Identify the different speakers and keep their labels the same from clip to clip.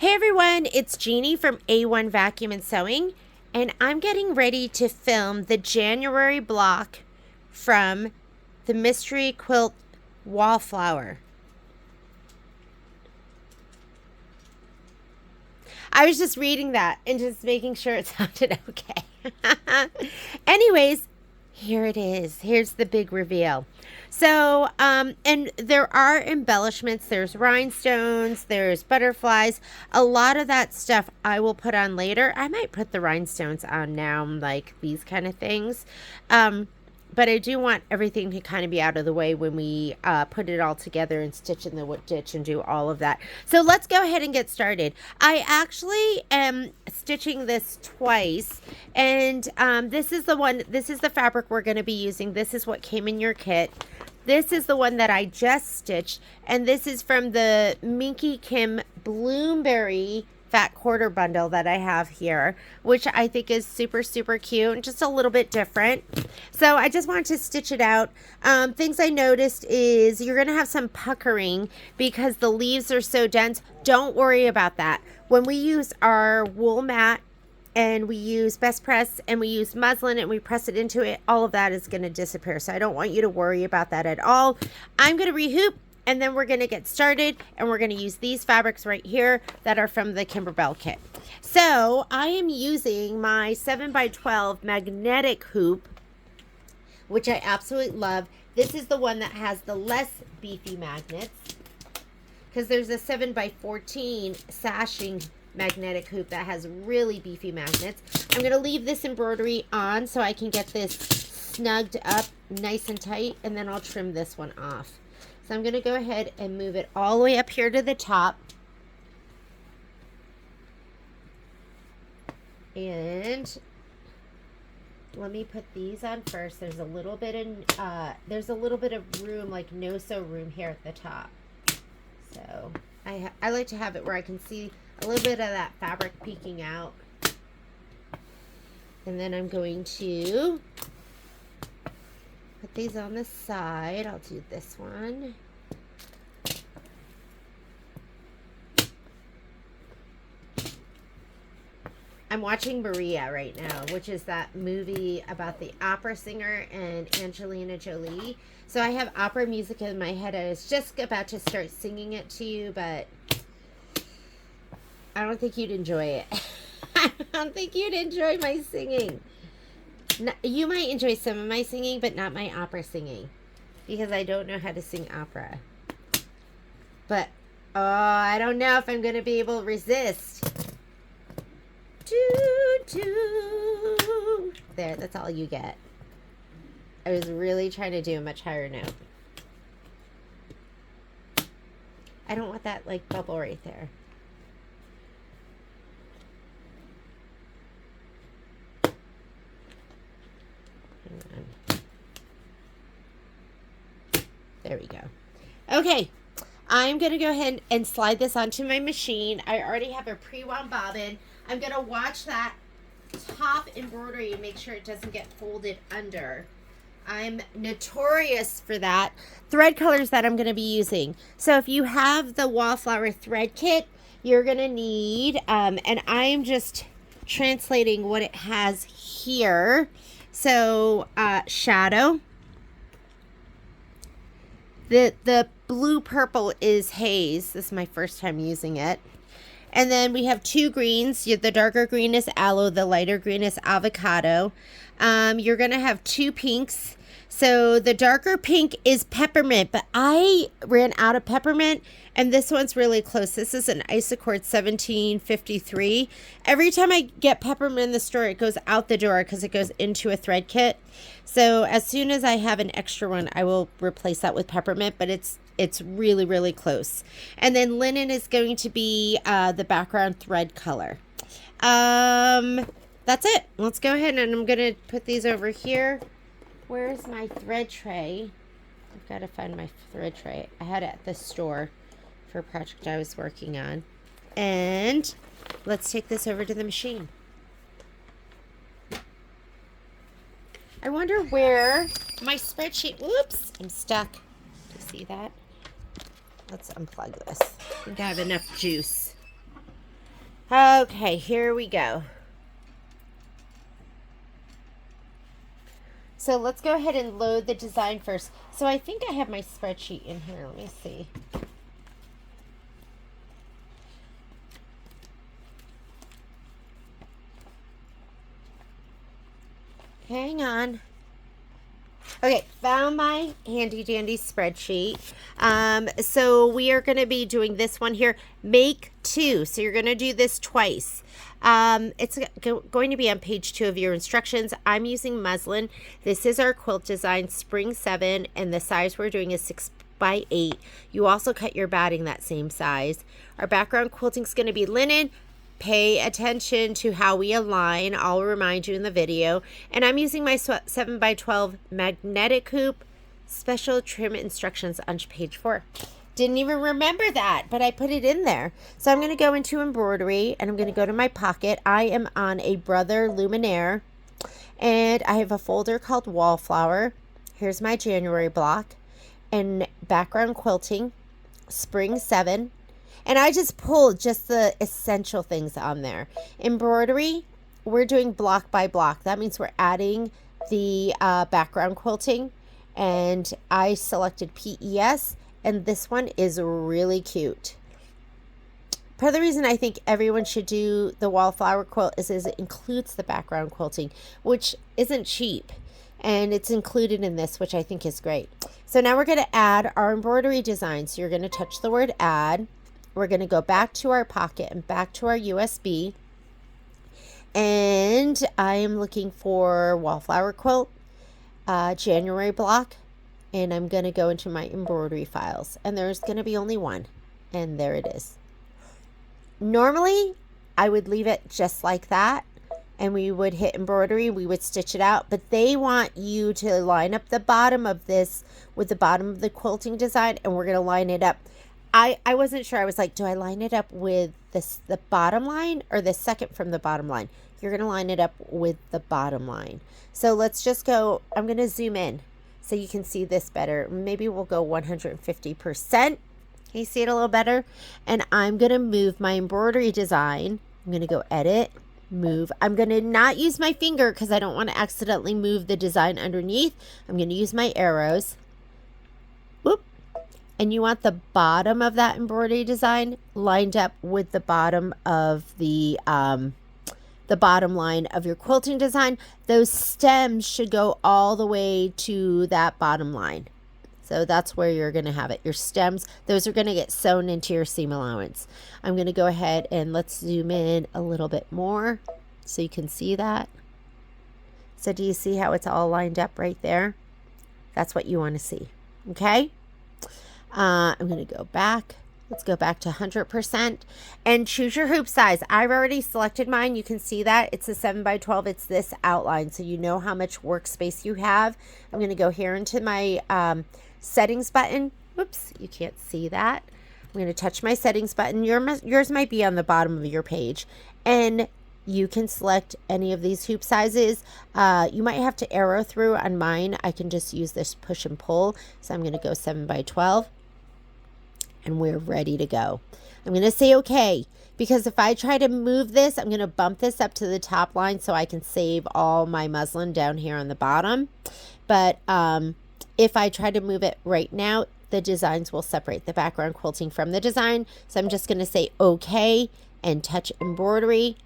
Speaker 1: Hey everyone, it's Jeannie from A1 Vacuum and Sewing, and I'm getting ready to film the January block from the Mystery Quilt Wallflower. I was just reading that and just making sure it sounded okay. Anyways, here it is. Here's the big reveal. So, and there are embellishments. There's rhinestones, there's butterflies. A lot of that stuff I will put on later. I might put the rhinestones on now, like these kind of things. But I do want everything to kind of be out of the way when we put it all together and stitch in the ditch and do all of that. So let's go ahead and get started. I actually am stitching this twice, and this is the fabric we're going to be using. This is what came in your kit. This is the one that I just stitched, and this is from the Minky Kim Bloomberry fat quarter bundle that I have here, which I think is super, super cute and just a little bit different. So I just wanted to stitch it out. Things I noticed is you're going to have some puckering because the leaves are so dense. Don't worry about that. When we use our wool mat and we use Best Press and we use muslin and we press it into it, all of that is going to disappear. So I don't want you to worry about that at all. I'm going to rehoop, and then we're going to get started, and we're going to use these fabrics right here that are from the Kimberbell kit. So I am using my 7x12 magnetic hoop, which I absolutely love. This is the one that has the less beefy magnets, because there's a 7x14 sashing magnetic hoop that has really beefy magnets. I'm going to leave this embroidery on so I can get this snugged up nice and tight, and then I'll trim this one off. So I'm going to go ahead and move it all the way up here to the top. And let me put these on first. There's a little bit of room, like no-sew room here at the top. So I like to have it where I can see a little bit of that fabric peeking out. And then I'm going to put these on the side. I'll do this one. I'm watching Maria right now, which is that movie about the opera singer and Angelina Jolie. So I have opera music in my head. I was just about to start singing it to you, but I don't think you'd enjoy it. I don't think you'd enjoy my singing. You might enjoy some of my singing, but not my opera singing, because I don't know how to sing opera. But, oh, I don't know if I'm going to be able to resist. There, that's all you get. I was really trying to do a much higher note. I don't want that, like, bubble right there. There we go. Okay, I'm going to go ahead and slide this onto my machine. I already have a pre-wound bobbin. I'm going to watch that top embroidery and make sure it doesn't get folded under. I'm notorious for that. Thread colors that I'm going to be using. So if you have the Wallflower thread kit, you're going to need, and I'm just translating what it has here. So, shadow. The blue purple is haze. This is my first time using it. And then we have two greens. The darker green is aloe. The lighter green is avocado. You're going to have two pinks. So the darker pink is peppermint, but I ran out of peppermint, and this one's really close. This is an Isocord 1753. Every time I get peppermint in the store, it goes out the door because it goes into a thread kit. So as soon as I have an extra one, I will replace that with peppermint, but it's really, really close. And then linen is going to be the background thread color. That's it. Let's go ahead, and I'm going to put these over here. Where's my thread tray? I've got to find my thread tray. I had it at the store for a project I was working on. And let's take this over to the machine. I wonder where my spreadsheet, whoops, I'm stuck. Do you see that? Let's unplug this. I think I have enough juice. Okay, here we go. So let's go ahead and load the design first. So I think I have my spreadsheet in here. Let me see. Hang on. Okay, found my handy dandy spreadsheet. So we are going to be doing this one here. Make 2. So you're going to do this twice. It's going to be on page 2 of your instructions. I'm using muslin. This is our quilt design, Spring 7, and the size we're doing is 6x8. You also cut your batting that same size. Our background quilting is going to be linen. Pay attention to how we align. I'll remind you in the video. And I'm using my 7x12 magnetic hoop. Special trim instructions on page 4. Didn't even remember that, but I put it in there. So I'm going to go into embroidery and I'm going to go to my pocket. I am on a Brother Luminaire and I have a folder called Wallflower. Here's my January block and background quilting, Spring 7. And I just pulled just the essential things on there. Embroidery, we're doing block by block. That means we're adding the background quilting. And I selected PES. And this one is really cute. Part of the reason I think everyone should do the Wallflower Quilt is it includes the background quilting, which isn't cheap. And it's included in this, which I think is great. So now we're going to add our embroidery design. So you're going to touch the word add. We're going to go back to our pocket and back to our USB. And I am looking for Wallflower Quilt, January block. And I'm going to go into my embroidery files. And there's going to be only one. And there it is. Normally, I would leave it just like that. And we would hit embroidery. We would stitch it out. But they want you to line up the bottom of this with the bottom of the quilting design. And we're going to line it up. I wasn't sure. I was like, do I line it up with the bottom line or the second from the bottom line? You're going to line it up with the bottom line. So let's just go. I'm going to zoom in so you can see this better. Maybe we'll go 150%. Can you see it a little better? And I'm going to move my embroidery design. I'm going to go edit, move. I'm going to not use my finger because I don't want to accidentally move the design underneath. I'm going to use my arrows. Whoop. And you want the bottom of that embroidery design lined up with the bottom of the bottom line of your quilting design. Those stems should go all the way to that bottom line. So that's where you're going to have it. Your stems, those are going to get sewn into your seam allowance. I'm going to go ahead and let's zoom in a little bit more so you can see that. So do you see how it's all lined up right there? That's what you want to see. Okay. I'm going to go back. Let's go back to 100% and choose your hoop size. I've already selected mine. You can see that it's a 7x12. It's this outline. So you know how much workspace you have. I'm going to go here into my settings button. Whoops, you can't see that. I'm going to touch my settings button. Yours might be on the bottom of your page. And you can select any of these hoop sizes. You might have to arrow through. On mine, I can just use this push and pull. So I'm going to go 7x12. And we're ready to go. I'm going to say okay, because if I try to move this, I'm going to bump this up to the top line so I can save all my muslin down here on the bottom. But if I try to move it right now, the designs will separate the background quilting from the design. So I'm just going to say okay and touch embroidery.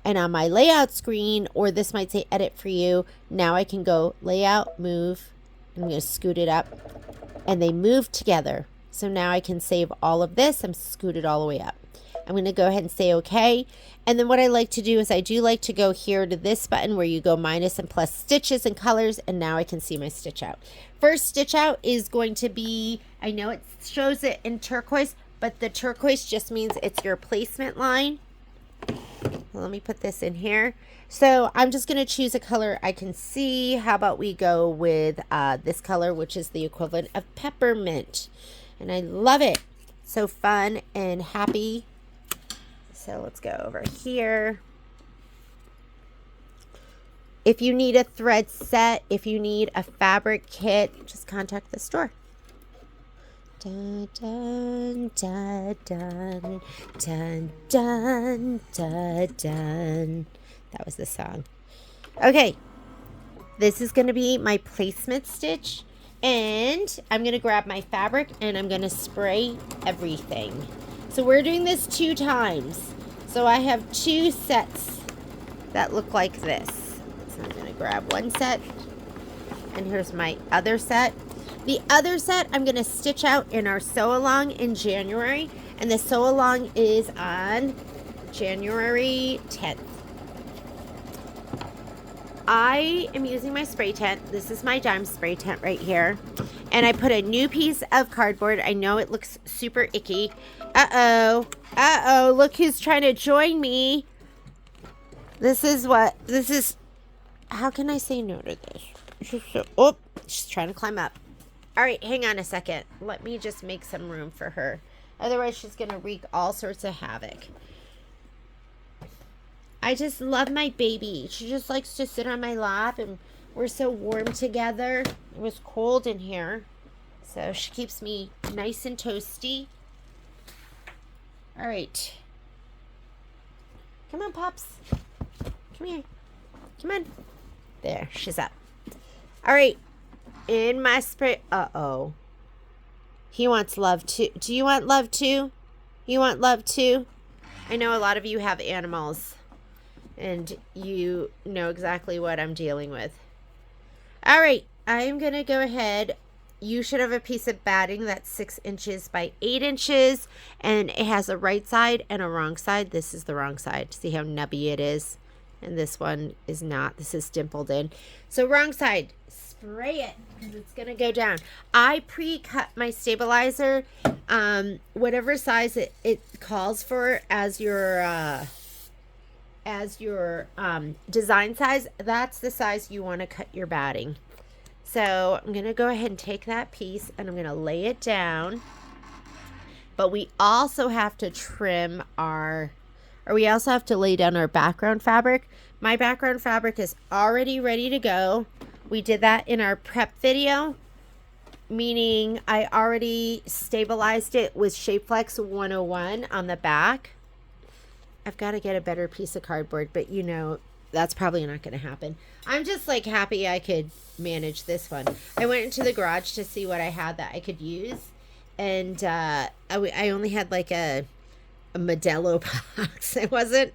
Speaker 1: And on my layout screen, or this might say edit for you, now I can go layout, move. I'm going to scoot it up and they move together. So now I can save all of this. I'm scooted all the way up. I'm going to go ahead and say okay. And then what I like to do is I do like to go here to this button where you go minus and plus stitches and colors. And now I can see my stitch out. First stitch out is going to be, I know it shows it in turquoise, but the turquoise just means it's your placement line. Let me put this in here. So I'm just going to choose a color I can see. How about we go with this color, which is the equivalent of peppermint. And I love it. So fun and happy. So let's go over here. If you need a thread set, if you need a fabric kit, just contact the store. Dun, dun, dun, dun, dun, dun, dun, dun. That was the song. Okay, this is going to be my placement stitch, and I'm going to grab my fabric and I'm going to spray everything. So we're doing this 2 times. So I have 2 sets that look like this. So I'm going to grab one set, and here's my other set. The other set I'm going to stitch out in our sew along in January, and the sew along is on January 10th. I am using my spray tent. This is my dime spray tent right here. And I put a new piece of cardboard. I know it looks super icky. Uh-oh. Uh-oh. Look who's trying to join me. This is, how can I say no to this? Oh, she's trying to climb up. All right, hang on a second. Let me just make some room for her. Otherwise, she's going to wreak all sorts of havoc. I just love my baby. She just likes to sit on my lap, and we're so warm together. It was cold in here, so she keeps me nice and toasty. All right. Come on, Pops. Come here. Come on. There, she's up. All right. In my spray. Uh-oh. He wants love too. Do you want love too? You want love too? I know a lot of you have animals, and you know exactly what I'm dealing with. All right, I am going to go ahead. You should have a piece of batting that's 6 inches by 8 inches, and it has a right side and a wrong side. This is the wrong side. See how nubby it is? And this one is not. This is dimpled in. So wrong side, spray it because it's going to go down. I pre-cut my stabilizer, whatever size it calls for as your design size. That's the size you want to cut your batting. So I'm going to go ahead and take that piece and I'm going to lay it down. But we also have to trim we also have to lay down our background fabric. My background fabric is already ready to go. We did that in our prep video, meaning I already stabilized it with Shapeflex 101 on the back. I've got to get a better piece of cardboard, but you know, that's probably not going to happen. I'm just like happy I could manage this one. I went into the garage to see what I had that I could use. And I only had like a Modelo box. It wasn't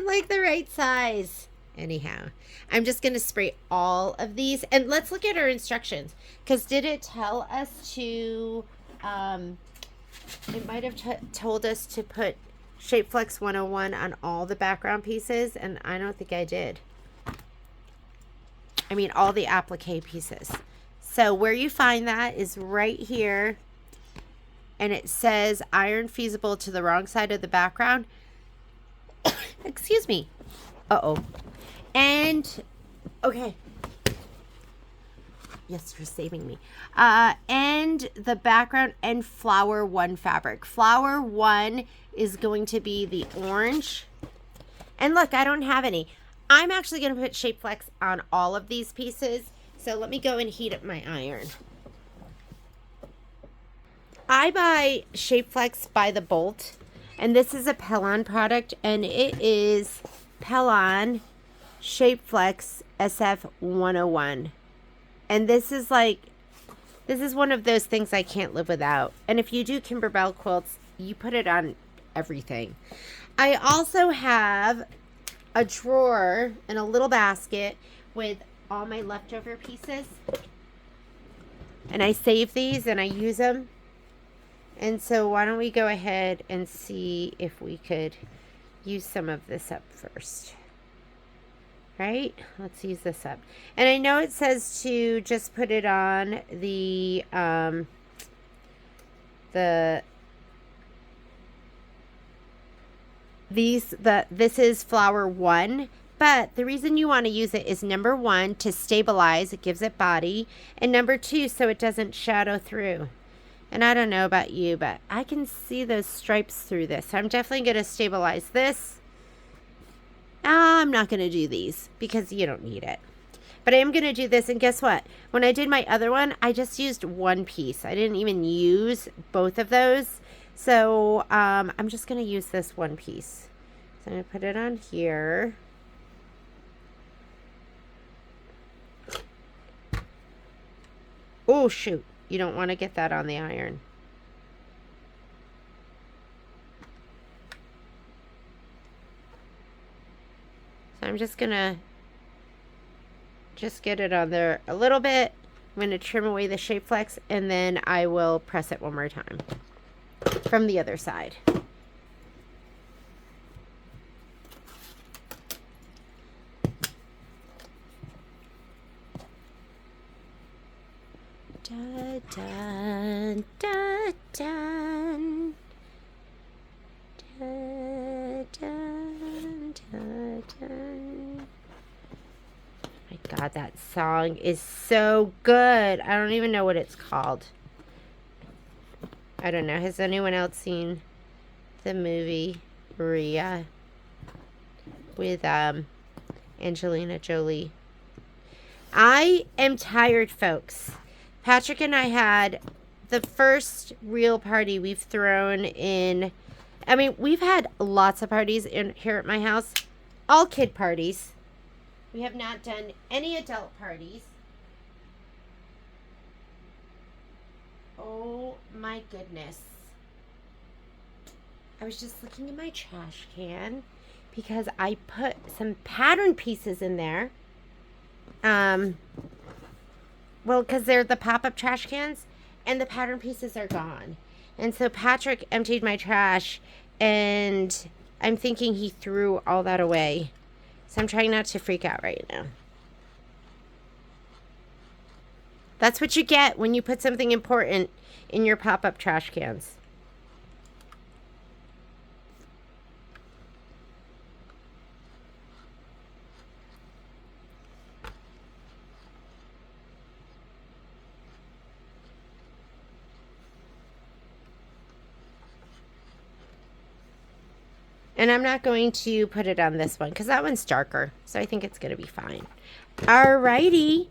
Speaker 1: like the right size. Anyhow, I'm just going to spray all of these. And let's look at our instructions. Because did it tell us to, it might have told us to put Shapeflex 101 on all the background pieces, and I don't think I did. I mean, all the applique pieces. So where you find that is right here, and it says iron feasible to the wrong side of the background. Excuse me. Uh-oh. And, okay. Yes, you're saving me. And the background and flower 1 fabric. Flower 1 is going to be the orange. And look, I don't have any. I'm actually going to put Shapeflex on all of these pieces. So let me go and heat up my iron. I buy Shapeflex by the bolt. And this is a Pellon product. And it is Pellon Shapeflex SF 101. And this is one of those things I can't live without. And if you do Kimberbell quilts, you put it on everything. I also have a drawer and a little basket with all my leftover pieces. And I save these and I use them. And so why don't we go ahead and see if we could use some of this up first. Right? Let's use this up. And I know it says to just put it on this is flower 1, but the reason you want to use it is number 1 to stabilize, it gives it body, and number 2 so it doesn't shadow through. And I don't know about you, but I can see those stripes through this. So I'm definitely going to stabilize this. I'm not going to do these because you don't need it. But I am going to do this, and guess what? When I did my other one, I just used one piece. I didn't even use both of those. So I'm just going to use this one piece. So I'm going to put it on here. Oh, shoot. You don't want to get that on the iron. So I'm just going to get it on there a little bit. I'm going to trim away the shape flex, and then I will press it one more time from the other side. Da, da, da, da, da, da, da. My God, that song is so good. I don't even know what it's called. I don't know. Has anyone else seen the movie Maria with Angelina Jolie? I am tired, folks. Patrick and I had the first real party we've thrown in. I mean, we've had lots of parties here at my house. All kid parties. We have not done any adult parties. Oh my goodness. I was just looking in my trash can because I put some pattern pieces in there. Well, because they're the pop-up trash cans, and the pattern pieces are gone. And so Patrick emptied my trash, and I'm thinking he threw all that away. So I'm trying not to freak out right now. That's what you get when you put something important in your pop-up trash cans. And I'm not going to put it on this one because that one's darker. So I think it's going to be fine. Alrighty.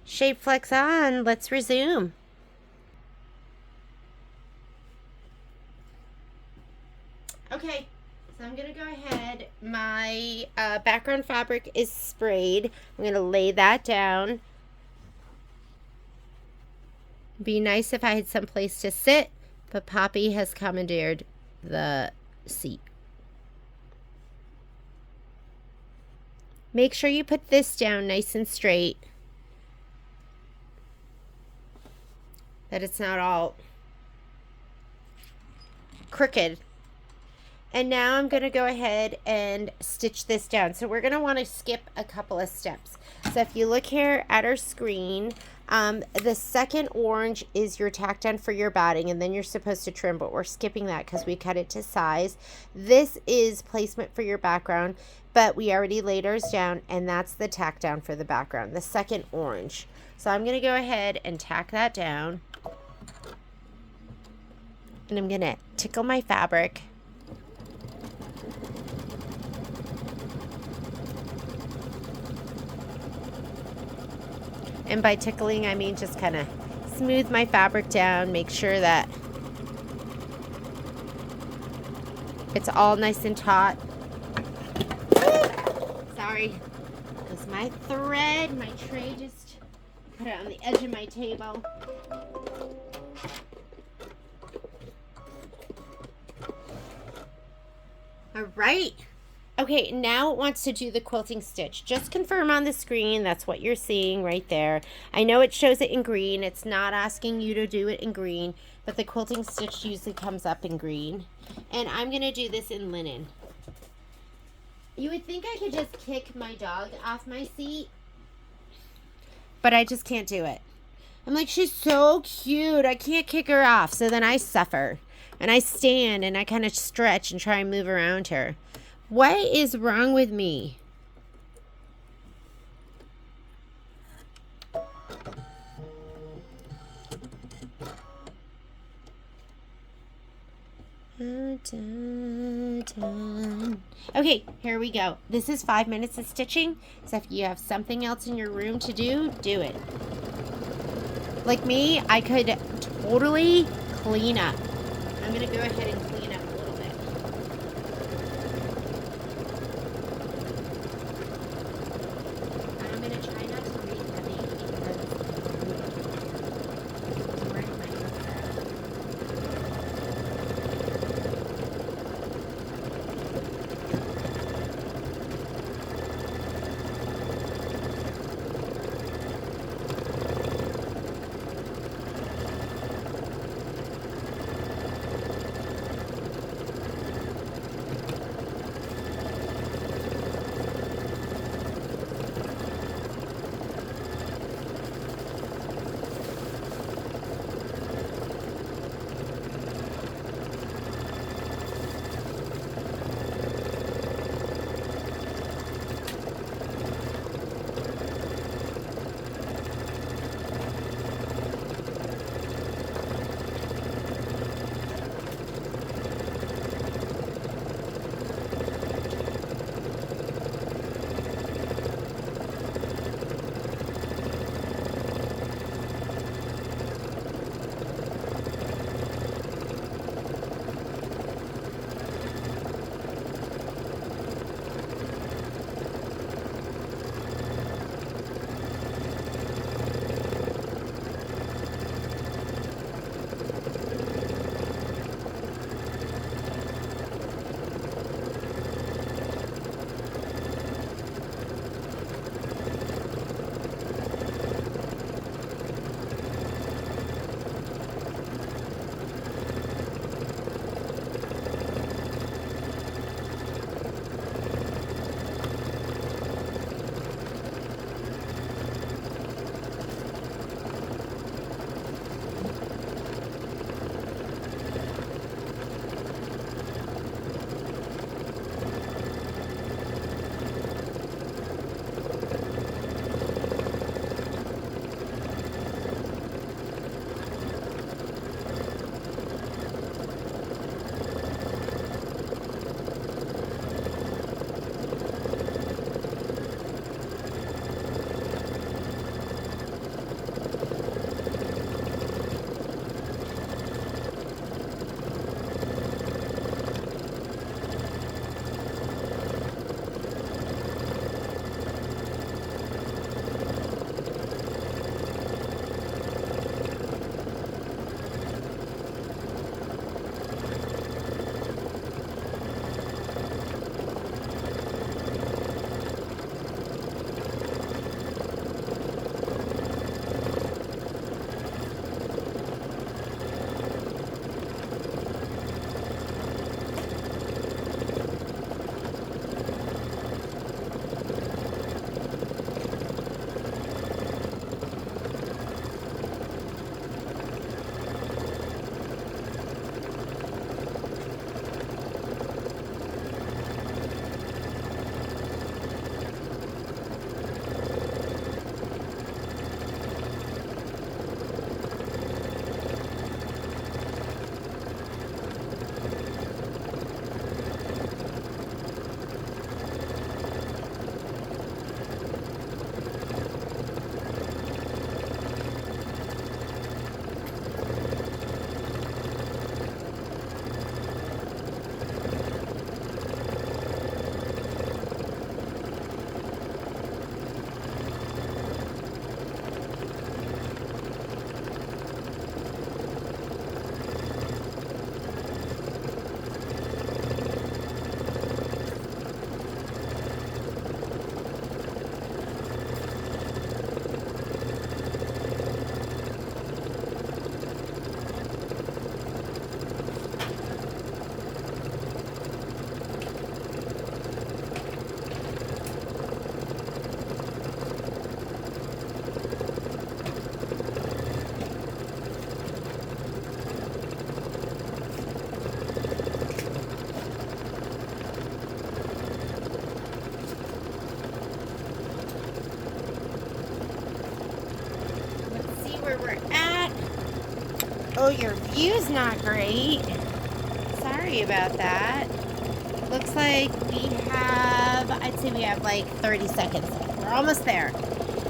Speaker 1: Shape flex on. Let's resume. Okay. So I'm going to go ahead. My background fabric is sprayed. I'm going to lay that down. Be nice if I had some place to sit. But Poppy has commandeered the seat. Make sure you put this down nice and straight. That it's not all crooked. And now I'm going to go ahead and stitch this down. So we're going to want to skip a couple of steps. So if you look here at our screen, the second orange is your tack down for your batting, and then you're supposed to trim, but we're skipping that because we cut it to size. This is placement for your background, but we already laid ours down, and that's the tack down for the background, the second orange. So I'm going to go ahead and tack that down, and I'm going to tickle my fabric. And by tickling, I mean just kind of smooth my fabric down, make sure that it's all nice and taut. Sorry, because my thread, my tray just put it on the edge of my table. All right. Okay, now it wants to do the quilting stitch. Just confirm on the screen. That's what you're seeing right there. I know it shows it in green. It's not asking you to do it in green, but the quilting stitch usually comes up in green. And I'm going to do this in linen. You would think I could just kick my dog off my seat, but I just can't do it. I'm like, she's so cute. I can't kick her off. So then I suffer. And I stand and I kind of stretch and try and move around her. What is wrong with me? Da, da, ton. Okay, here we go. This is 5 minutes of stitching. So if you have something else in your room to do it. Like me, I could totally clean up. I'm going to go ahead and clean up a little bit. I'm going to try not to read heavy because I'm wearing my headset. Oh, your view's not great. Sorry about that. like we have, I'd say we have like 30 seconds. We're almost there.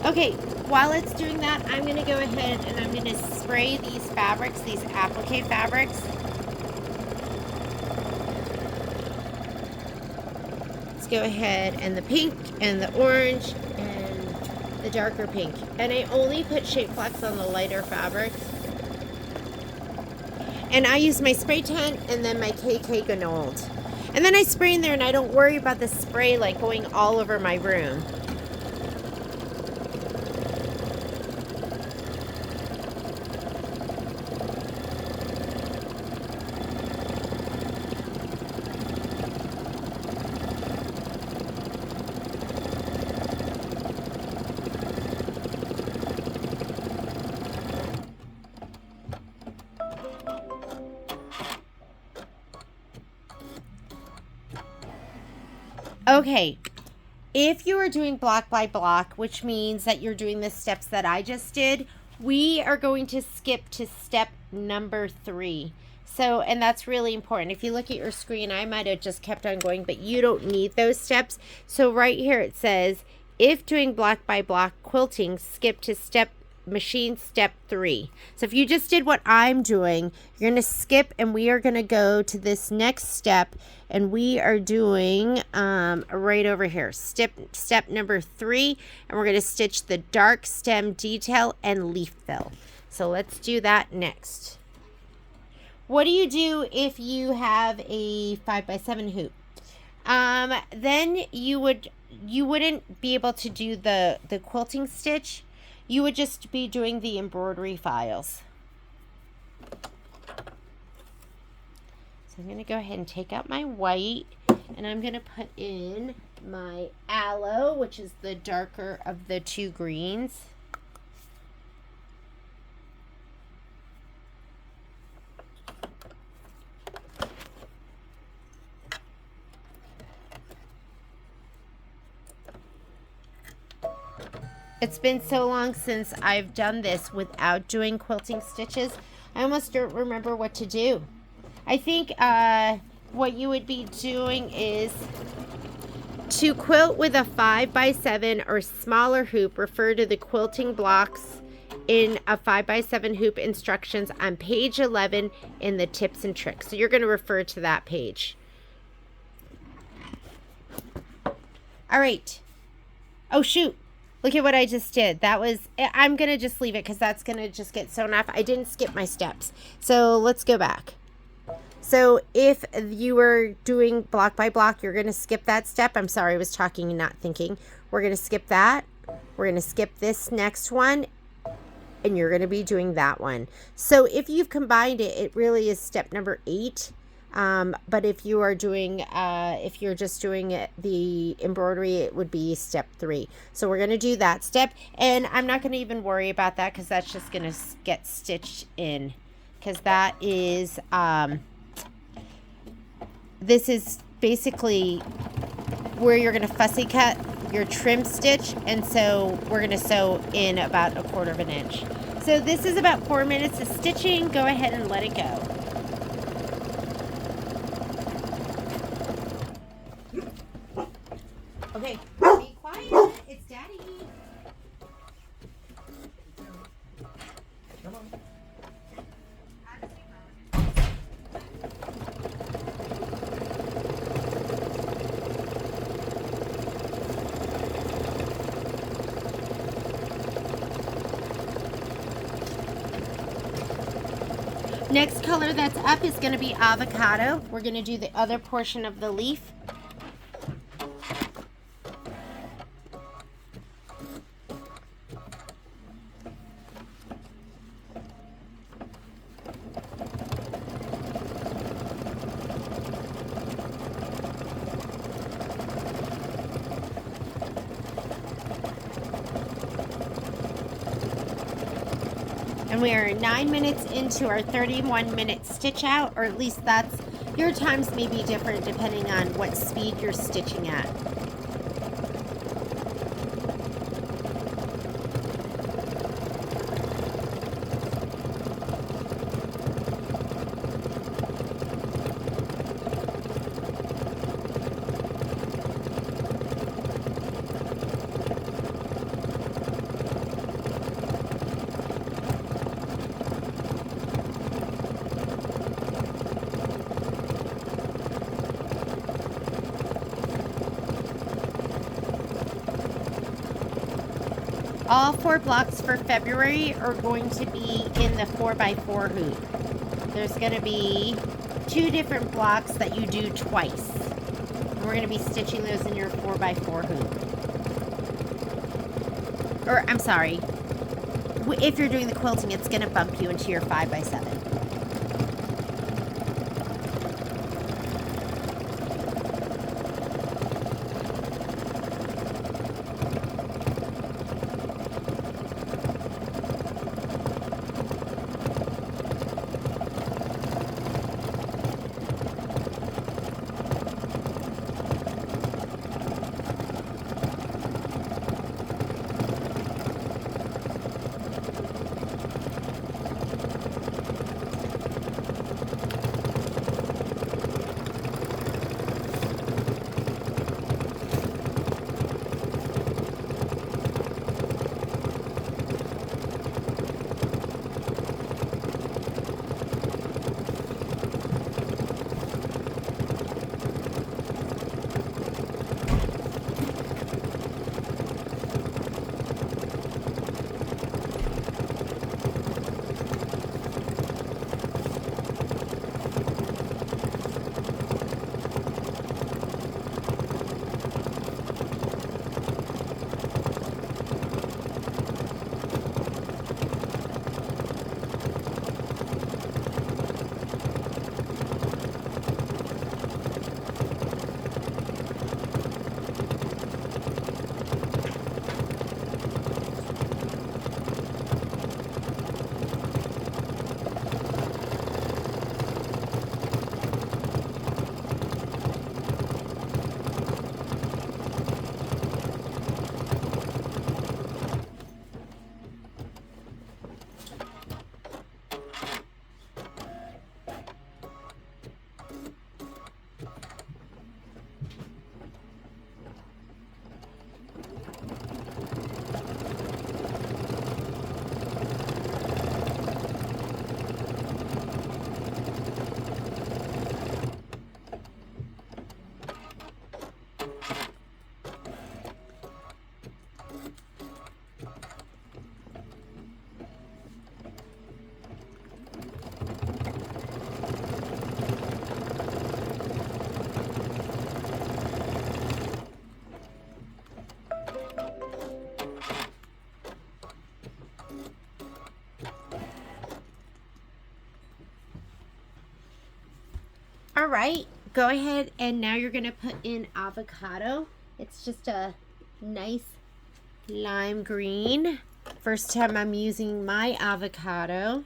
Speaker 1: Okay, while it's doing that, I'm going to go ahead and I'm going to spray these fabrics, these applique fabrics. Let's go ahead, and the pink and the orange and the darker pink. And I only put Shape Flex on the lighter fabrics. And I use my spray tent and then my KK Gold. And then I spray in there and I don't worry about the spray like going all over my room. Okay, if you are doing block by block, which means that you're doing the steps that I just did, we are going to skip to step number 3. So, and that's really important. If you look at your screen, I might have just kept on going, but you don't need those steps. So right here it says, if doing block by block quilting, skip to machine step 3. So if you just did what I'm doing, you're going to skip and we are going to go to this next step, and we are doing right over here, step number 3, and we're going to stitch the dark stem detail and leaf fill. So let's do that next. What do you do if you have a 5x7 hoop? Then you wouldn't be able to do the quilting stitch. You would just be doing the embroidery files. So I'm going to go ahead and take out my white, and I'm going to put in my aloe, which is the darker of the 2 greens. It's been so long since I've done this without doing quilting stitches. I almost don't remember what to do. I think what you would be doing is to quilt with a 5x7 or smaller hoop. Refer to the quilting blocks in a 5x7 hoop instructions on page 11 in the tips and tricks. So you're going to refer to that page. All right. Oh, shoot. Look at what I just did. I'm going to just leave it because that's going to just get sewn off. I didn't skip my steps. So let's go back. So if you were doing block by block, you're going to skip that step. I'm sorry, I was talking and not thinking. We're going to skip that. We're going to skip this next one. And you're going to be doing that one. So if you've combined it, it really is step number 8. But if you are doing, if you're just doing the embroidery, it would be step 3. So we're going to do that step, and I'm not going to even worry about that because that's just going to get stitched in, because that is, this is basically where you're going to fussy cut your trim stitch, and so we're going to sew in about 1/4 inch. So this is about 4 minutes of stitching. Go ahead and let it go. Okay, be quiet. It's Daddy. Come on. Next color that's up is going to be avocado. We're going to do the other portion of the leaf. And we are 9 minutes into our 31-minute stitch out, or at least that's, your times may be different depending on what speed you're stitching at. all 4 blocks for February are going to be in the 4x4 hoop. There's going to be 2 different blocks that you do twice. And we're going to be stitching those in your 4x4 hoop. Or, I'm sorry. If you're doing the quilting, it's going to bump you into your 5x7. All right, go ahead and now you're gonna put in avocado. It's just a nice lime green. First time I'm using my avocado.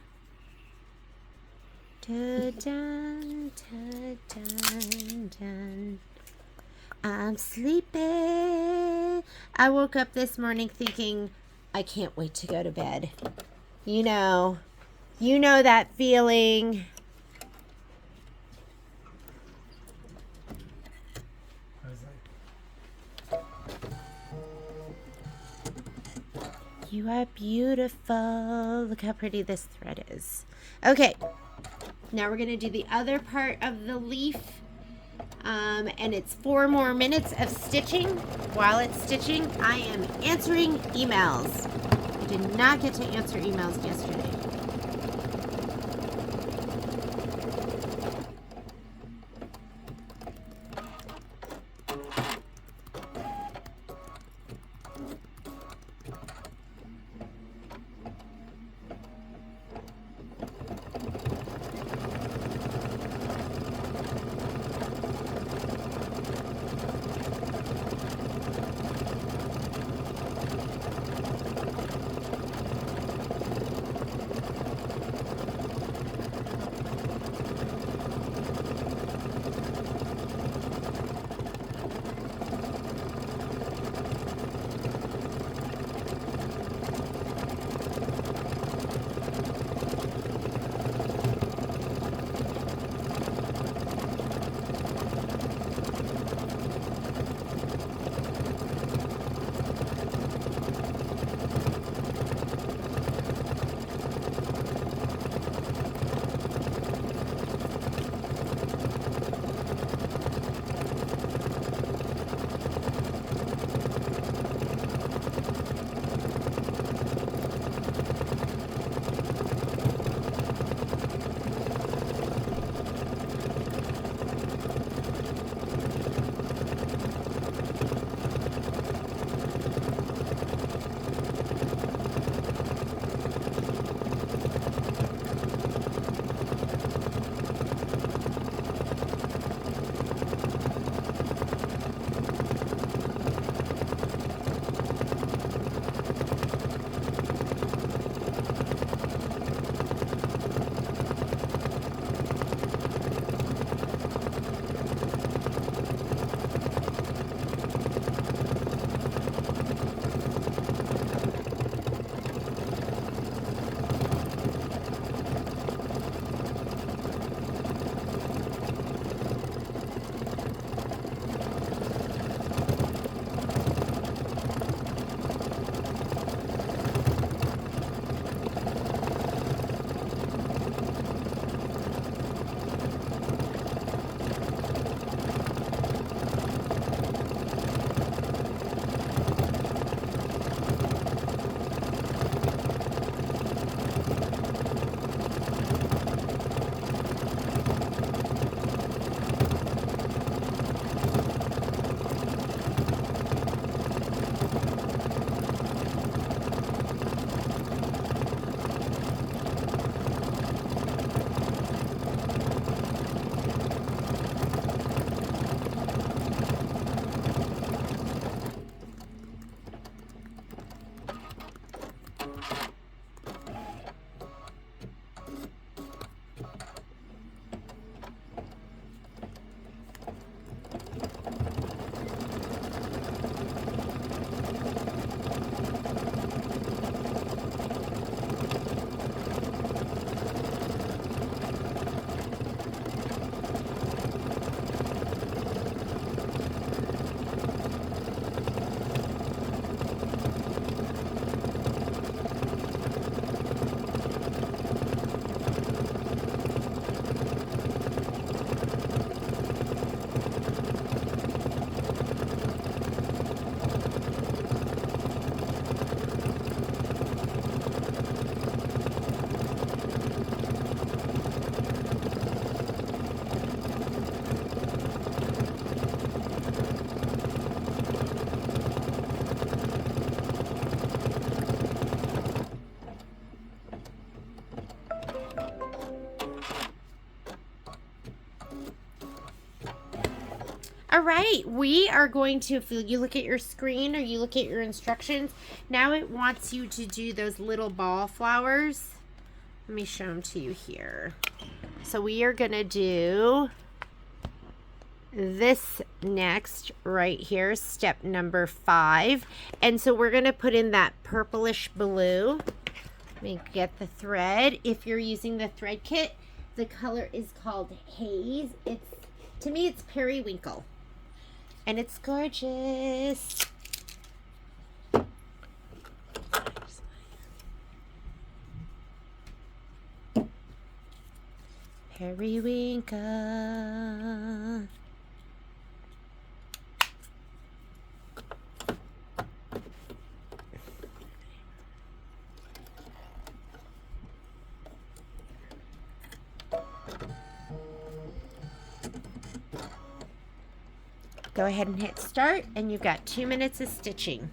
Speaker 1: Dun, dun, dun, dun, dun. I'm sleeping. I woke up this morning thinking, I can't wait to go to bed. You know that feeling. You are beautiful. Look how pretty this thread is. Okay, now we're going to do the other part of the leaf. And it's 4 more minutes of stitching. While it's stitching, I am answering emails. I did not get to answer emails yesterday. All right, we are going to, if you look at your screen or you look at your instructions, now it wants you to do those little ball flowers. Let me show them to you here. So we are going to do this next right here, step number 5. And so we're going to put in that purplish blue. Let me get the thread. If you're using the thread kit, the color is called Haze. To me, it's periwinkle. And it's gorgeous. Periwinkle. Go ahead and hit start, and you've got 2 minutes of stitching.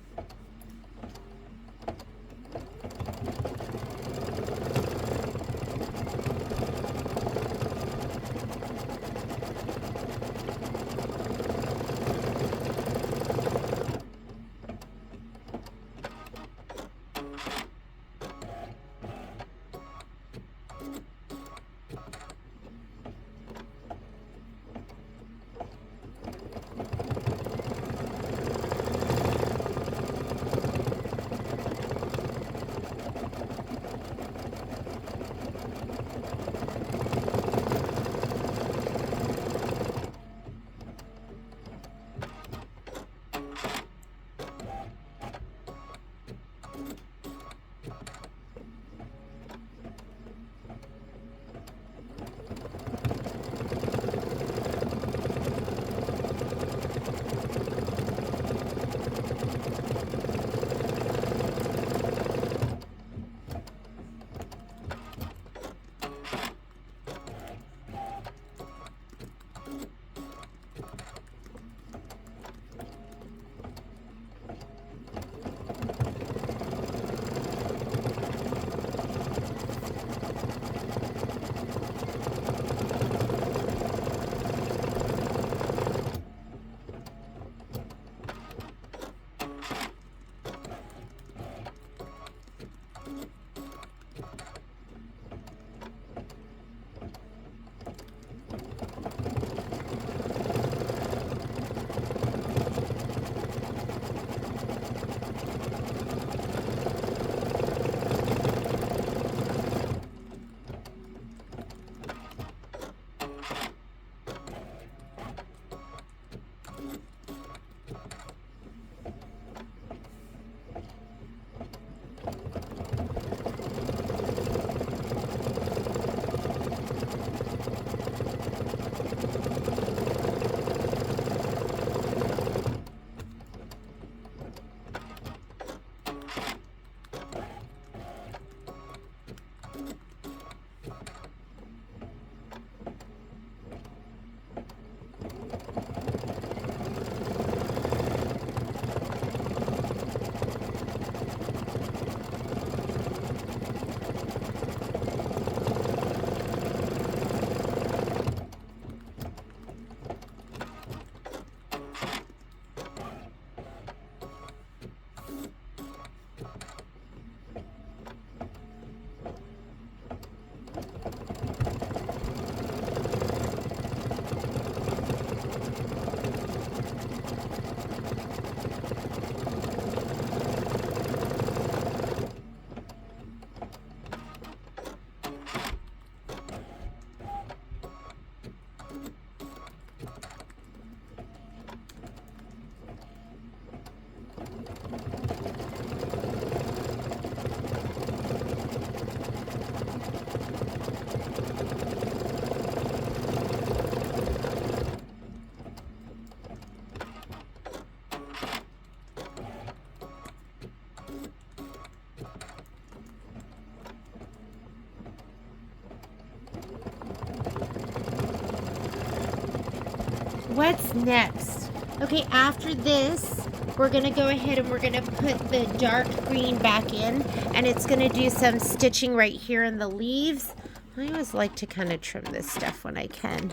Speaker 1: What's next? Okay, after this, we're going to go ahead and we're going to put the dark green back in, and it's going to do some stitching right here in the leaves. I always like to kind of trim this stuff when I can.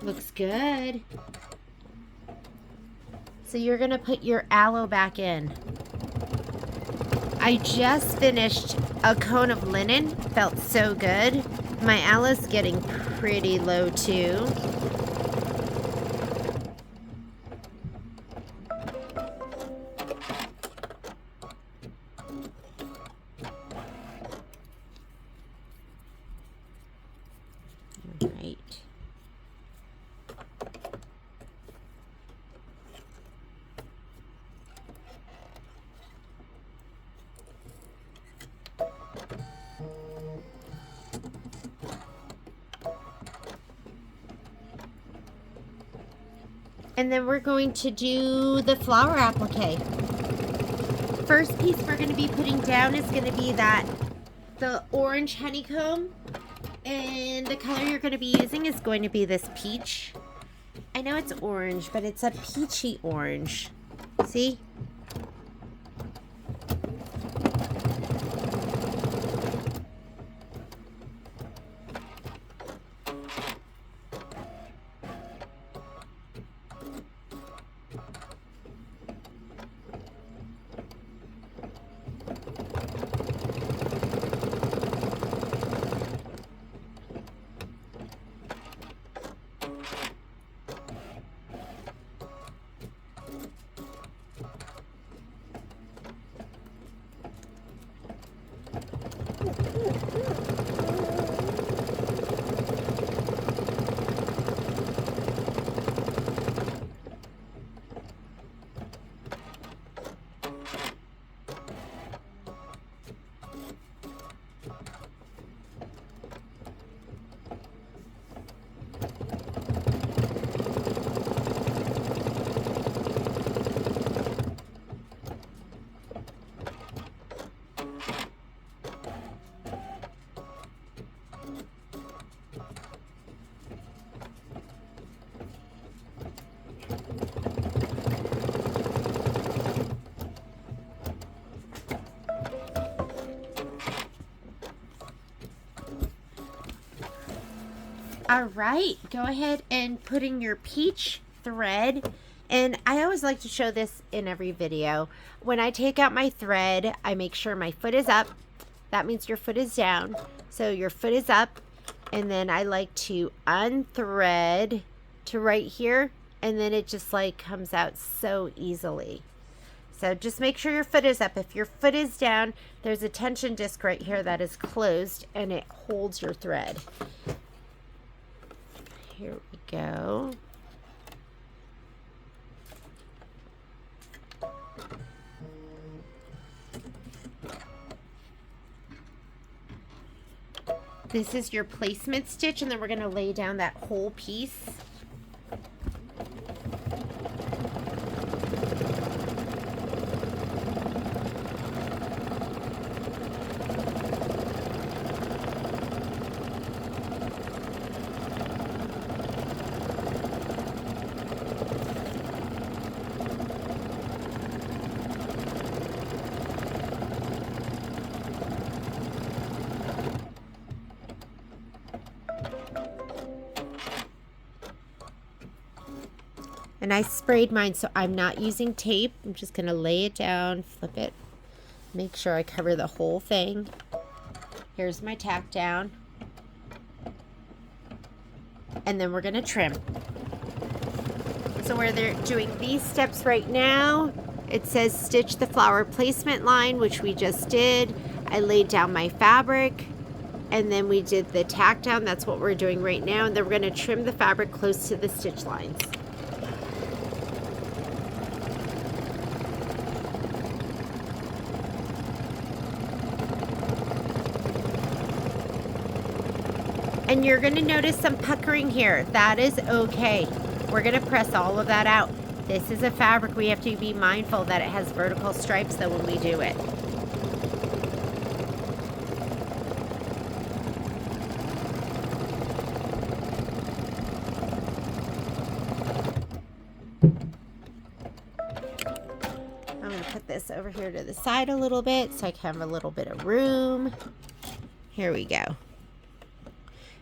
Speaker 1: Looks good. So you're gonna put your aloe back in. I just finished a cone of linen. Felt so good. My aloe's getting pretty low too. All right. And then we're going to do the flower applique. First piece we're going to be putting down is going to be the orange honeycomb. And the color you're going to be using is going to be this peach. I know it's orange, but it's a peachy orange. See? All right, go ahead and put in your peach thread. And I always like to show this in every video. When I take out my thread, I make sure my foot is up. That means your foot is down. So your foot is up. And then I like to unthread to right here. And then it just like comes out so easily. So just make sure your foot is up. If your foot is down, there's a tension disc right here that is closed and it holds your thread. Here we go. This is your placement stitch, and then we're going to lay down that whole piece. And I sprayed mine, so I'm not using tape. I'm just going to lay it down, flip it, make sure I cover the whole thing. Here's my tack down. And then we're going to trim. So where they're doing these steps right now, it says stitch the flower placement line, which we just did. I laid down my fabric, and then we did the tack down. That's what we're doing right now. And then we're going to trim the fabric close to the stitch lines. And you're going to notice some puckering here. That is okay. We're going to press all of that out. This is a fabric. We have to be mindful that it has vertical stripes though when we do it. I'm going to put this over here to the side a little bit so I can have a little bit of room. Here we go.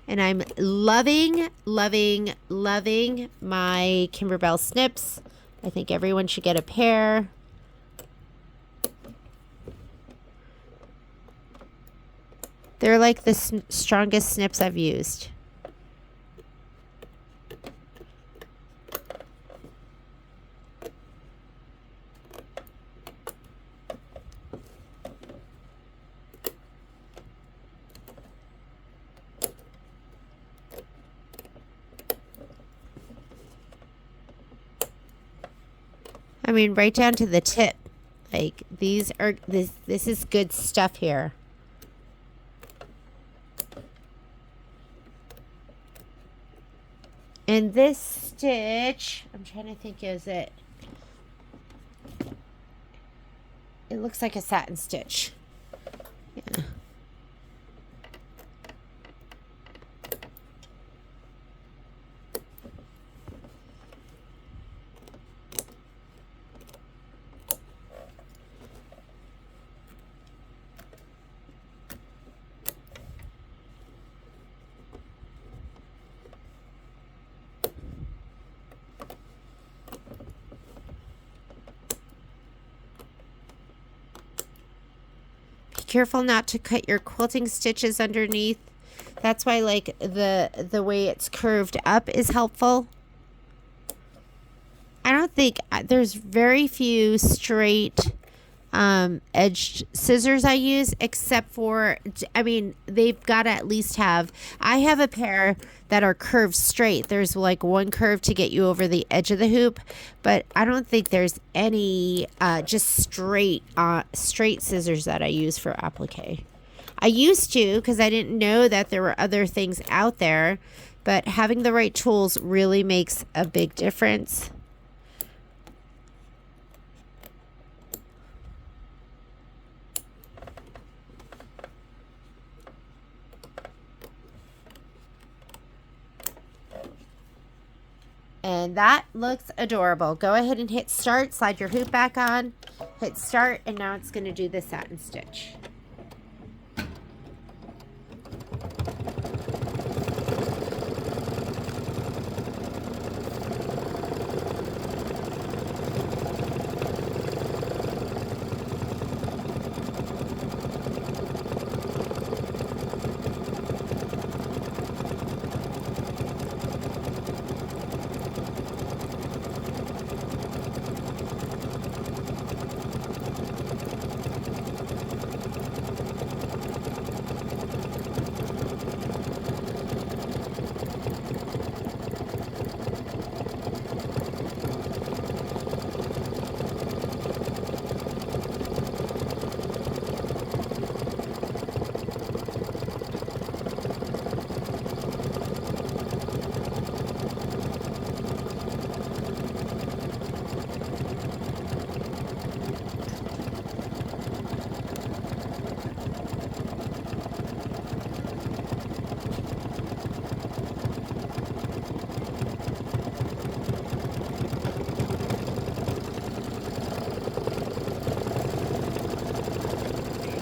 Speaker 1: And I'm loving, loving, loving my Kimberbell snips. I think everyone should get a pair. They're like the strongest snips I've used. I mean, right down to the tip. Like, these are, this is good stuff here. And this stitch, I'm trying to think, is it? It looks like a satin stitch. Yeah. Careful not to cut your quilting stitches underneath. That's why, like, the way it's curved up is helpful. I don't think there's very few straight edged scissors I use, except for, I mean, they've got to at least have, I have a pair that are curved straight. There's like one curve to get you over the edge of the hoop, but I don't think there's any just straight scissors that I use for applique. I used to, because I didn't know that there were other things out there, but having the right tools really makes a big difference. And that looks adorable. Go ahead and hit start, slide your hoop back on, hit start, and now it's going to do the satin stitch.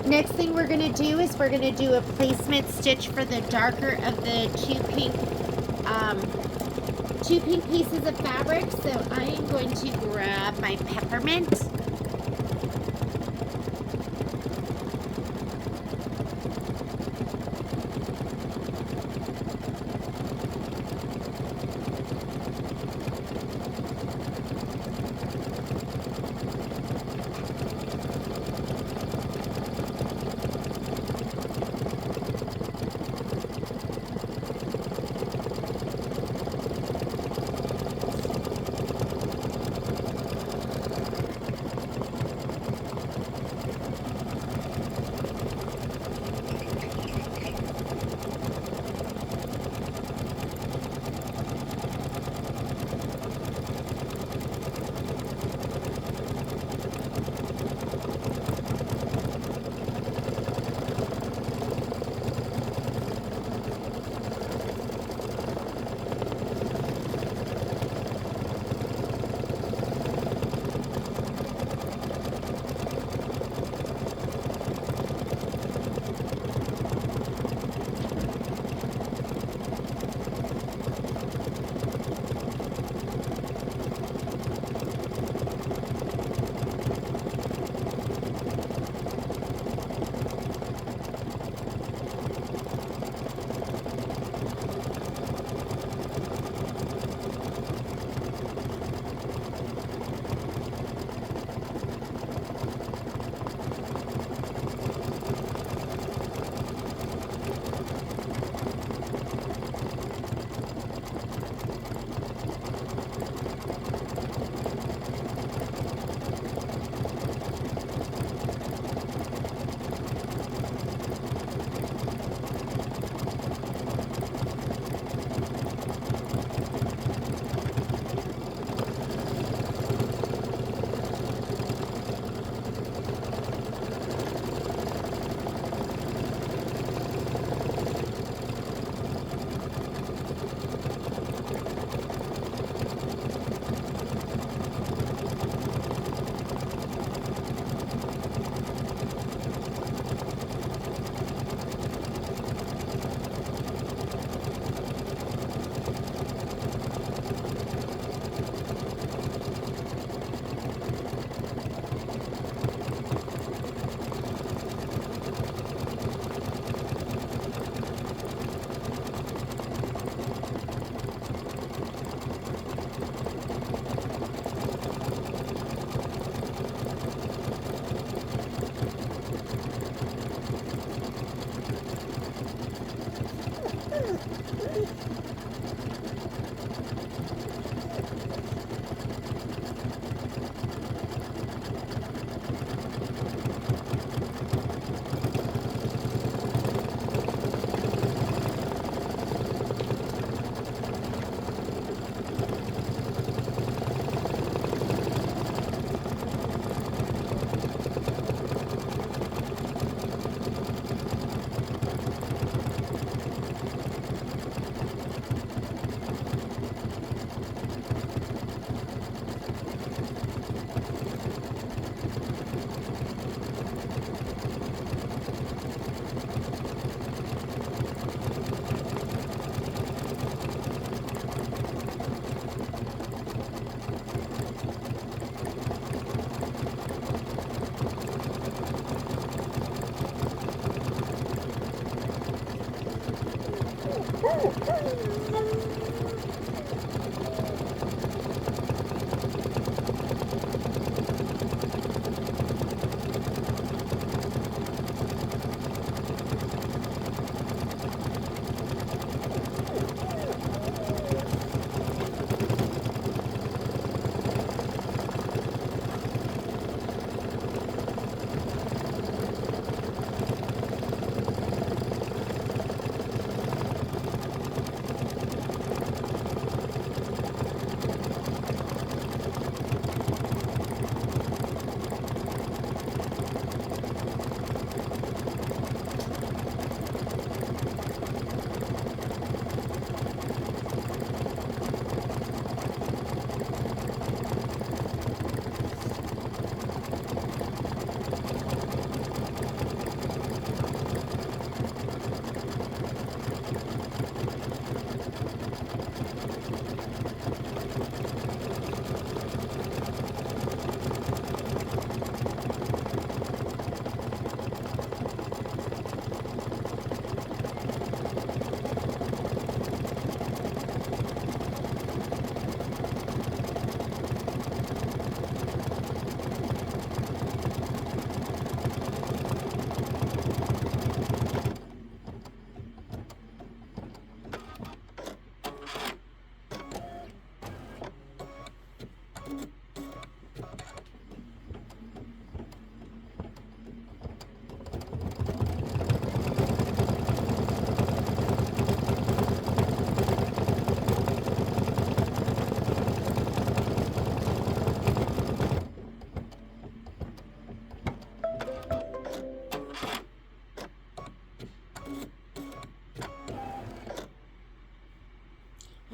Speaker 1: Next thing we're going to do is we're going to do a placement stitch for the darker of the two pink pieces of fabric. So I am going to grab my peppermint.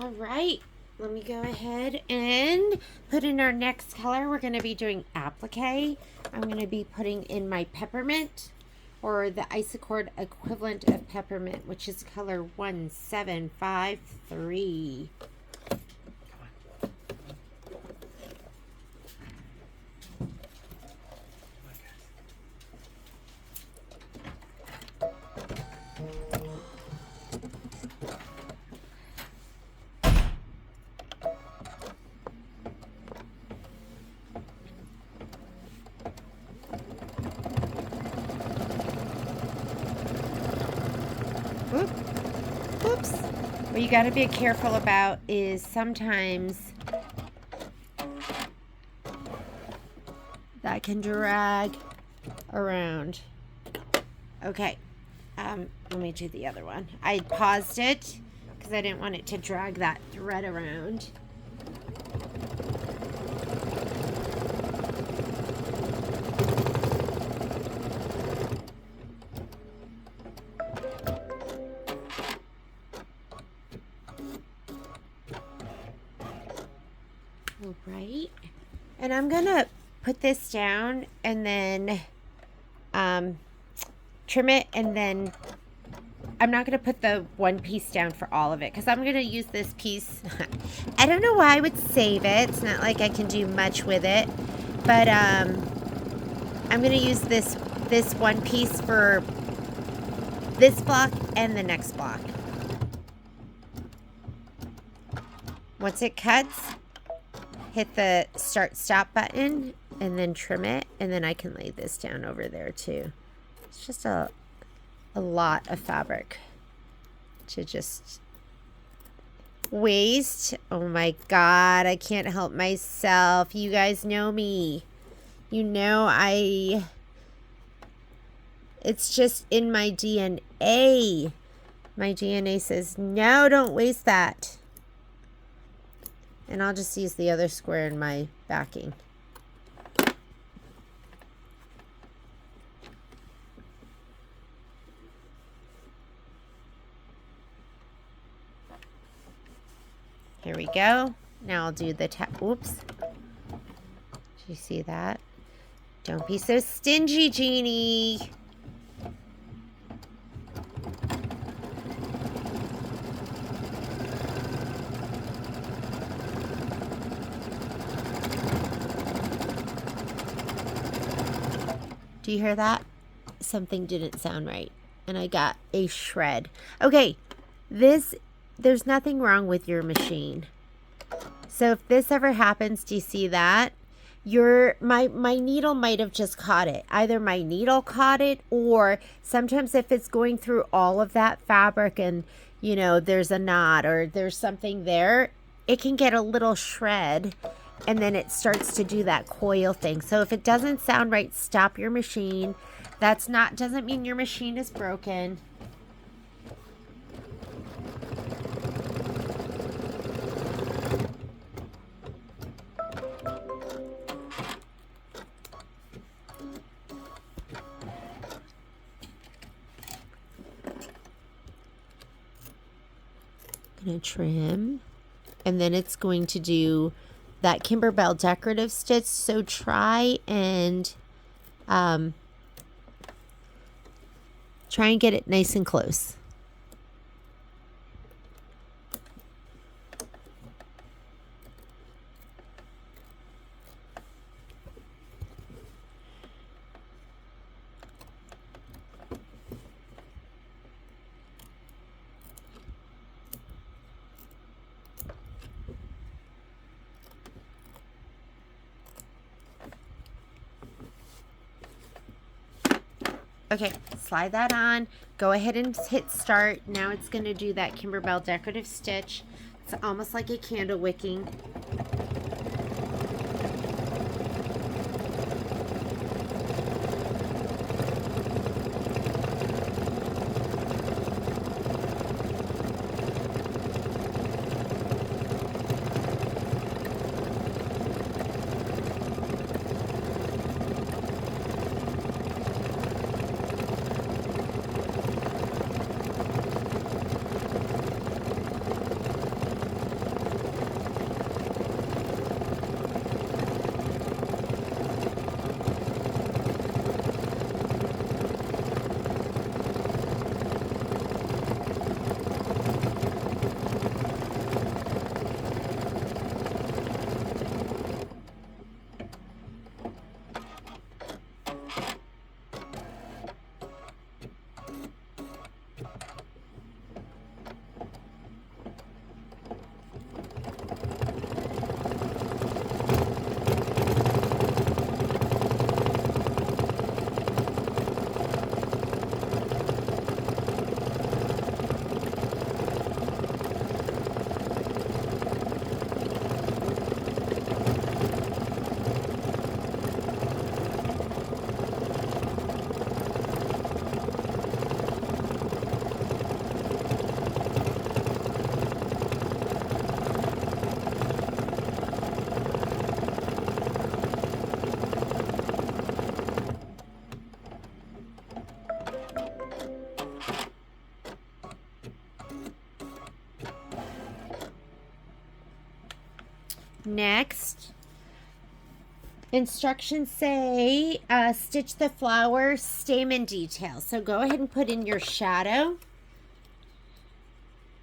Speaker 1: All right, let me go ahead and put in our next color. We're going to be doing applique. I'm going to be putting in my peppermint, or the Isacord equivalent of peppermint, which is color 1753. Oops. What you got to be careful about is sometimes that can drag around. Okay, let me do the other one. I paused it because I didn't want it to drag that thread around. Right, and I'm gonna put this down and then trim it, and then I'm not gonna put the one piece down for all of it because I'm gonna use this piece. I don't know why I would save it. It's not like I can do much with it, but I'm gonna use this one piece for this block and the next block. Once it cuts, hit the start stop button and then trim it, and then I can lay this down over there too. It's just a lot of fabric to just waste. Oh my god, I can't help myself. You guys know me. You know it's just in my DNA. My DNA says, no, don't waste that. And I'll just use the other square in my backing. Here we go. Now I'll do the oops. Did you see that? Don't be so stingy, Jeannie. Do you hear that? Something didn't sound right, and I got a shred. Okay, this there's nothing wrong with your machine. So if this ever happens, do you see that? My needle might have just caught it. Either my needle caught it, or sometimes if it's going through all of that fabric and, you know, there's a knot or there's something there, it can get a little shred and then it starts to do that coil thing. So if it doesn't sound right, stop your machine. Doesn't mean your machine is broken. Gonna trim, and then it's going to do that Kimberbell decorative stitch. So try and get it nice and close. Okay, slide that on. Go ahead and hit start. Now it's going to do that Kimberbell decorative stitch. It's almost like a candle wicking. Next, instructions say stitch the flower stamen detail. So go ahead and put in your shadow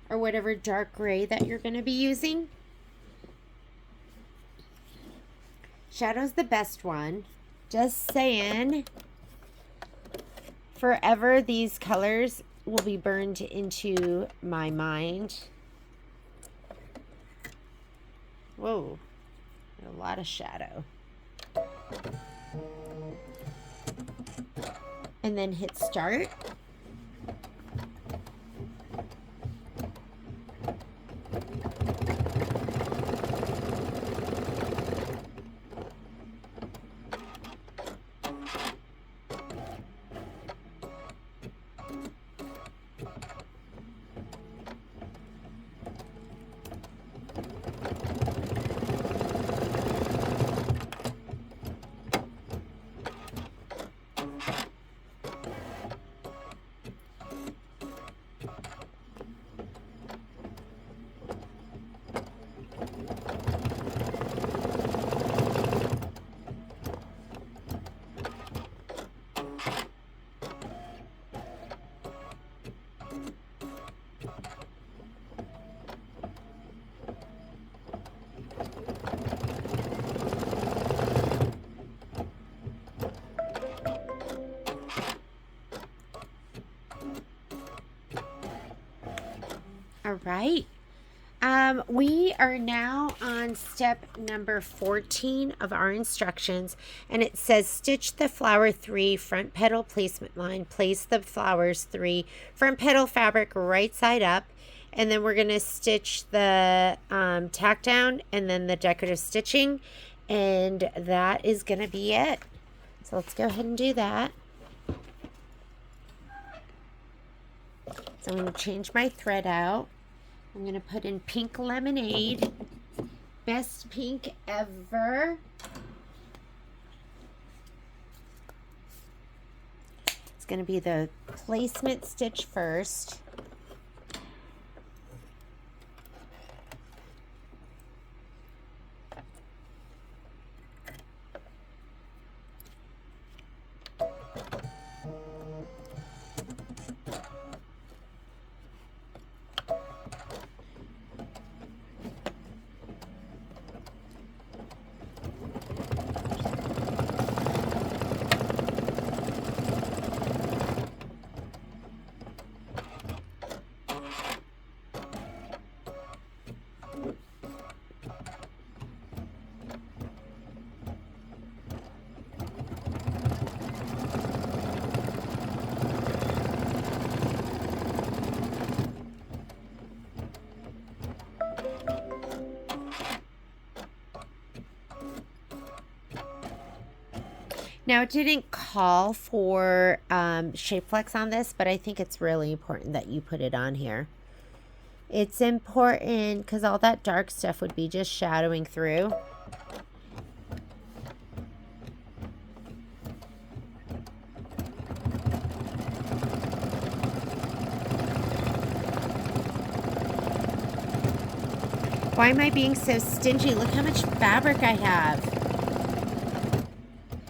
Speaker 1: or whatever dark gray that you're going to be using. Shadow's the best one. Just saying, forever these colors will be burned into my mind. Whoa, a lot of shadow. And then hit start. right. We are now on step number 14 of our instructions, and it says stitch the flower 3 front petal placement line, place the flowers 3 front petal fabric right side up, and then we're going to stitch the tack down and then the decorative stitching, and that is going to be it. So let's go ahead and do that. So I'm going to change my thread out. I'm going to put in Pink Lemonade. Best pink ever. It's going to be the placement stitch first. Now, it didn't call for shape flex on this, but I think it's really important that you put it on here. It's important because all that dark stuff would be just shadowing through. Why am I being so stingy? Look how much fabric I have.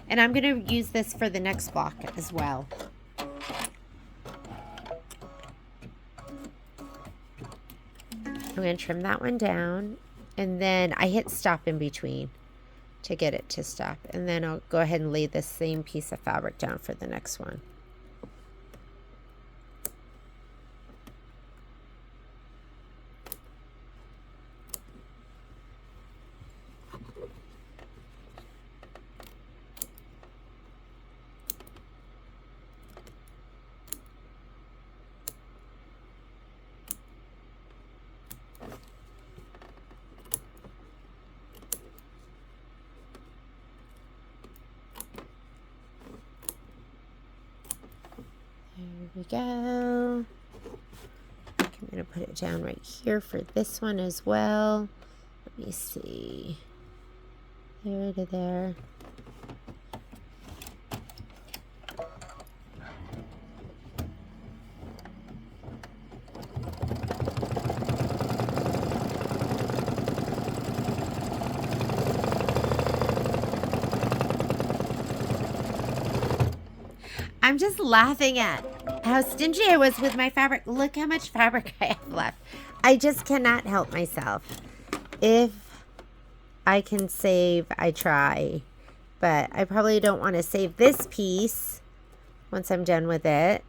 Speaker 1: And I'm going to use this for the next block as well. I'm going to trim that one down. And then I hit stop in between to get it to stop. And then I'll go ahead and lay the same piece of fabric down for the next one. There we go. I'm going to put it down right here for this one as well. Let me see. There to there. I'm just laughing at how stingy I was with my fabric. Look how much fabric I have left. I just cannot help myself. If I can save, I try. But I probably don't want to save this piece once I'm done with it.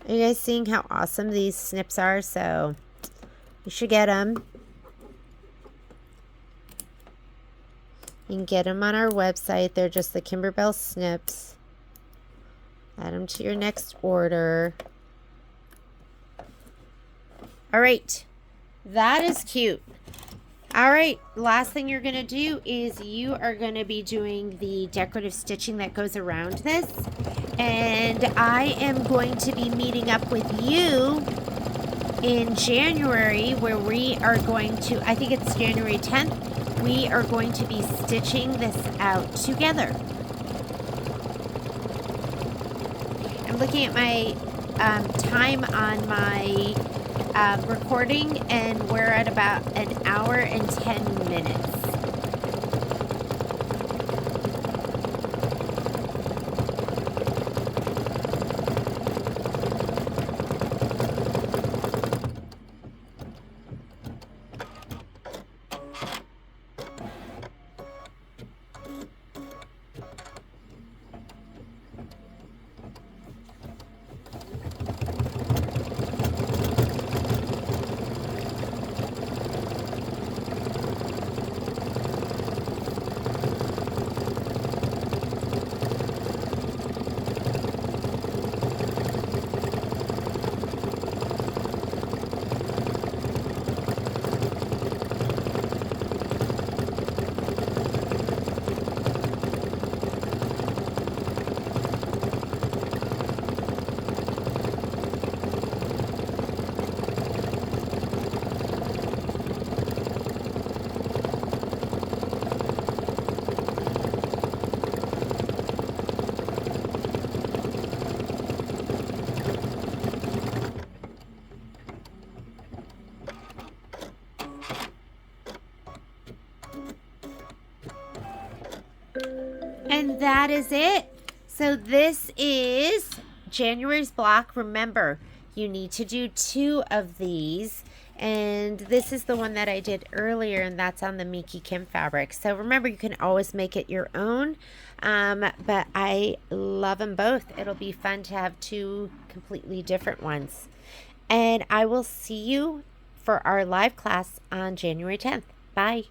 Speaker 1: Are you guys seeing how awesome these snips are? So you should get them. You can get them on our website. They're just the Kimberbell snips. Add them to your next order. All right. That is cute. All right. Last thing you're going to do is you are going to be doing the decorative stitching that goes around this. And I am going to be meeting up with you in January where we are going to, I think it's January 10th. We are going to be stitching this out together. I'm looking at my time on my recording, and we're at about an hour and 10 minutes. And that is it. So this is January's block. Remember, you need to do 2 of these. And this is the one that I did earlier, and that's on the Miki Kim fabric. So remember, you can always make it your own. But I love them both. It'll be fun to have 2 completely different ones. And I will see you for our live class on January 10th. Bye.